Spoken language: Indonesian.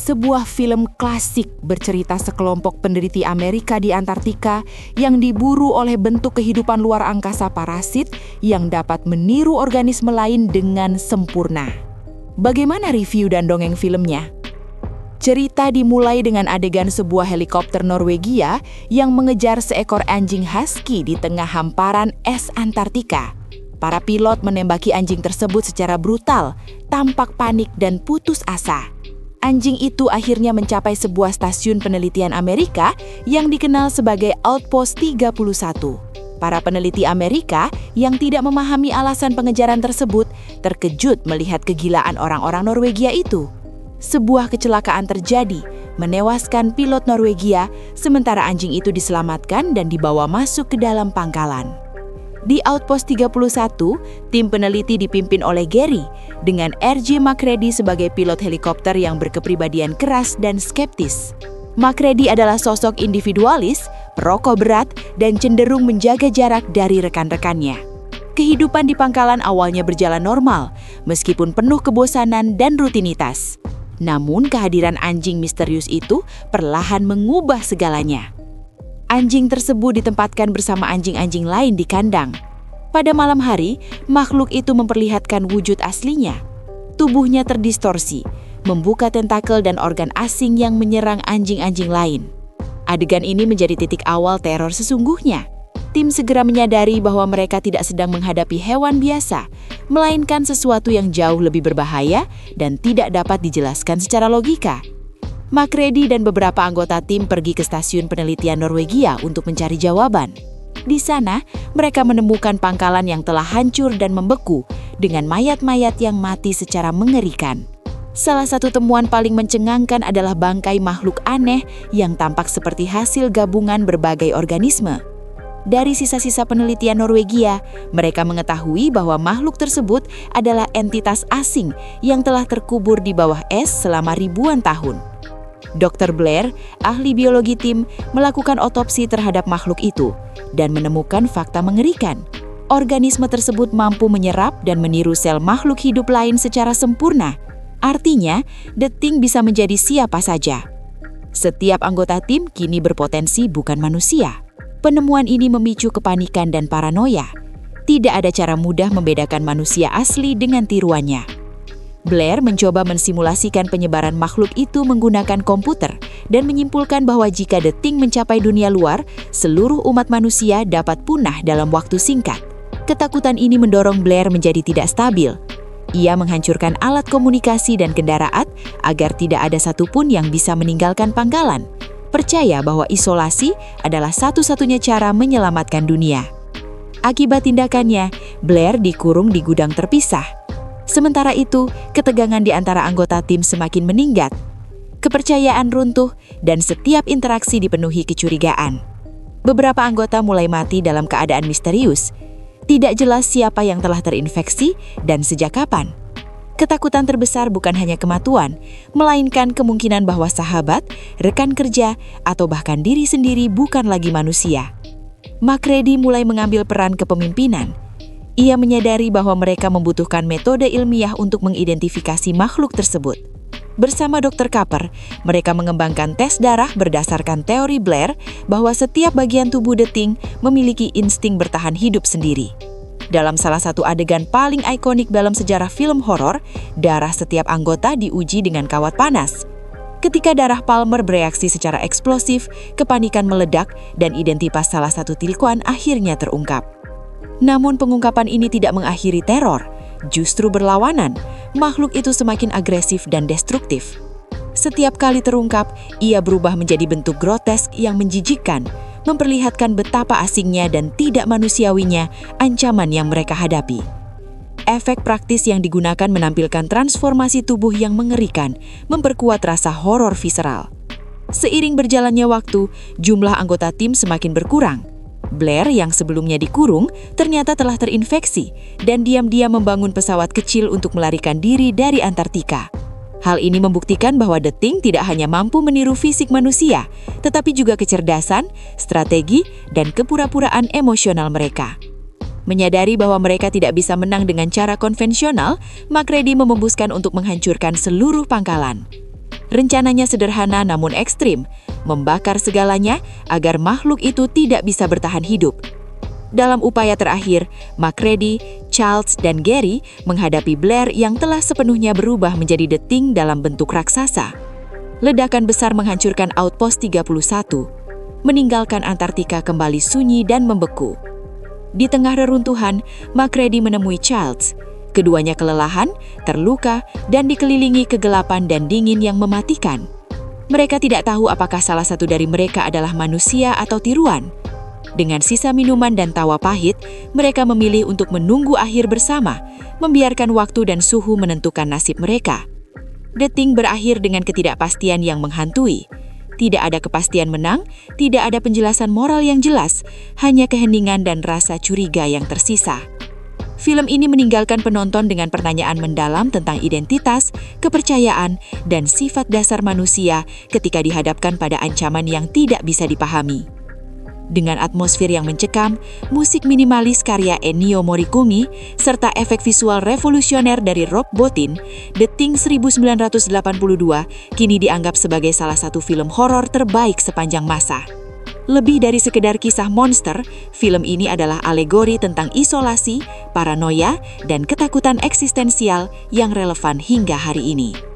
sebuah film klasik bercerita sekelompok peneliti Amerika di Antartika yang diburu oleh bentuk kehidupan luar angkasa parasit yang dapat meniru organisme lain dengan sempurna. Bagaimana review dan dongeng filmnya? Cerita dimulai dengan adegan sebuah helikopter Norwegia yang mengejar seekor anjing husky di tengah hamparan es Antartika. Para pilot menembaki anjing tersebut secara brutal, tampak panik dan putus asa. Anjing itu akhirnya mencapai sebuah stasiun penelitian Amerika yang dikenal sebagai Outpost 31. Para peneliti Amerika yang tidak memahami alasan pengejaran tersebut terkejut melihat kegilaan orang-orang Norwegia itu. Sebuah kecelakaan terjadi, menewaskan pilot Norwegia, sementara anjing itu diselamatkan dan dibawa masuk ke dalam pangkalan. Di Outpost 31, tim peneliti dipimpin oleh Gary dengan R.J. McCready sebagai pilot helikopter yang berkepribadian keras dan skeptis. McCready adalah sosok individualis, perokok berat, dan cenderung menjaga jarak dari rekan-rekannya. Kehidupan di pangkalan awalnya berjalan normal, meskipun penuh kebosanan dan rutinitas. Namun kehadiran anjing misterius itu perlahan mengubah segalanya. Anjing tersebut ditempatkan bersama anjing-anjing lain di kandang. Pada malam hari, makhluk itu memperlihatkan wujud aslinya. Tubuhnya terdistorsi, membuka tentakel dan organ asing yang menyerang anjing-anjing lain. Adegan ini menjadi titik awal teror sesungguhnya. Tim segera menyadari bahwa mereka tidak sedang menghadapi hewan biasa, melainkan sesuatu yang jauh lebih berbahaya dan tidak dapat dijelaskan secara logika. McCready dan beberapa anggota tim pergi ke stasiun penelitian Norwegia untuk mencari jawaban. Di sana, mereka menemukan pangkalan yang telah hancur dan membeku dengan mayat-mayat yang mati secara mengerikan. Salah satu temuan paling mencengangkan adalah bangkai makhluk aneh yang tampak seperti hasil gabungan berbagai organisme. Dari sisa-sisa penelitian Norwegia, mereka mengetahui bahwa makhluk tersebut adalah entitas asing yang telah terkubur di bawah es selama ribuan tahun. Dr. Blair, ahli biologi tim, melakukan otopsi terhadap makhluk itu dan menemukan fakta mengerikan. Organisme tersebut mampu menyerap dan meniru sel makhluk hidup lain secara sempurna. Artinya, The Thing bisa menjadi siapa saja. Setiap anggota tim kini berpotensi bukan manusia. Penemuan ini memicu kepanikan dan paranoia. Tidak ada cara mudah membedakan manusia asli dengan tiruannya. Blair mencoba mensimulasikan penyebaran makhluk itu menggunakan komputer dan menyimpulkan bahwa jika The Thing mencapai dunia luar, seluruh umat manusia dapat punah dalam waktu singkat. Ketakutan ini mendorong Blair menjadi tidak stabil. Ia menghancurkan alat komunikasi dan kendaraan agar tidak ada satupun yang bisa meninggalkan pangkalan. Percaya bahwa isolasi adalah satu-satunya cara menyelamatkan dunia. Akibat tindakannya, Blair dikurung di gudang terpisah. Sementara itu, ketegangan di antara anggota tim semakin meningkat. Kepercayaan runtuh dan setiap interaksi dipenuhi kecurigaan. Beberapa anggota mulai mati dalam keadaan misterius. Tidak jelas siapa yang telah terinfeksi dan sejak kapan. Ketakutan terbesar bukan hanya kematian, melainkan kemungkinan bahwa sahabat, rekan kerja, atau bahkan diri sendiri bukan lagi manusia. McCready mulai mengambil peran kepemimpinan. Ia menyadari bahwa mereka membutuhkan metode ilmiah untuk mengidentifikasi makhluk tersebut. Bersama Dr. Kapper, mereka mengembangkan tes darah berdasarkan teori Blair bahwa setiap bagian tubuh The Thing memiliki insting bertahan hidup sendiri. Dalam salah satu adegan paling ikonik dalam sejarah film horor, darah setiap anggota diuji dengan kawat panas. Ketika darah Palmer bereaksi secara eksplosif, kepanikan meledak dan identitas salah satu tilkoan akhirnya terungkap. Namun pengungkapan ini tidak mengakhiri teror, justru berlawanan. Makhluk itu semakin agresif dan destruktif. Setiap kali terungkap, ia berubah menjadi bentuk grotesk yang menjijikkan, memperlihatkan betapa asingnya dan tidak manusiawinya ancaman yang mereka hadapi. Efek praktis yang digunakan menampilkan transformasi tubuh yang mengerikan, memperkuat rasa horor visceral. Seiring berjalannya waktu, jumlah anggota tim semakin berkurang. Blair yang sebelumnya dikurung ternyata telah terinfeksi dan diam-diam membangun pesawat kecil untuk melarikan diri dari Antartika. Hal ini membuktikan bahwa The Thing tidak hanya mampu meniru fisik manusia, tetapi juga kecerdasan, strategi, dan kepura-puraan emosional mereka. Menyadari bahwa mereka tidak bisa menang dengan cara konvensional, McCready memutuskan untuk menghancurkan seluruh pangkalan. Rencananya sederhana namun ekstrim, membakar segalanya agar makhluk itu tidak bisa bertahan hidup. Dalam upaya terakhir, MacReady, Charles, dan Gary menghadapi Blair yang telah sepenuhnya berubah menjadi The Thing dalam bentuk raksasa. Ledakan besar menghancurkan Outpost 31, meninggalkan Antartika kembali sunyi dan membeku. Di tengah reruntuhan, MacReady menemui Charles. Keduanya kelelahan, terluka, dan dikelilingi kegelapan dan dingin yang mematikan. Mereka tidak tahu apakah salah satu dari mereka adalah manusia atau tiruan. Dengan sisa minuman dan tawa pahit, mereka memilih untuk menunggu akhir bersama, membiarkan waktu dan suhu menentukan nasib mereka. The Thing berakhir dengan ketidakpastian yang menghantui. Tidak ada kepastian menang, tidak ada penjelasan moral yang jelas, hanya keheningan dan rasa curiga yang tersisa. Film ini meninggalkan penonton dengan pertanyaan mendalam tentang identitas, kepercayaan, dan sifat dasar manusia ketika dihadapkan pada ancaman yang tidak bisa dipahami. Dengan atmosfer yang mencekam, musik minimalis karya Ennio Morricone, serta efek visual revolusioner dari Rob Bottin, The Thing 1982 kini dianggap sebagai salah satu film horor terbaik sepanjang masa. Lebih dari sekedar kisah monster, film ini adalah alegori tentang isolasi, paranoia, dan ketakutan eksistensial yang relevan hingga hari ini.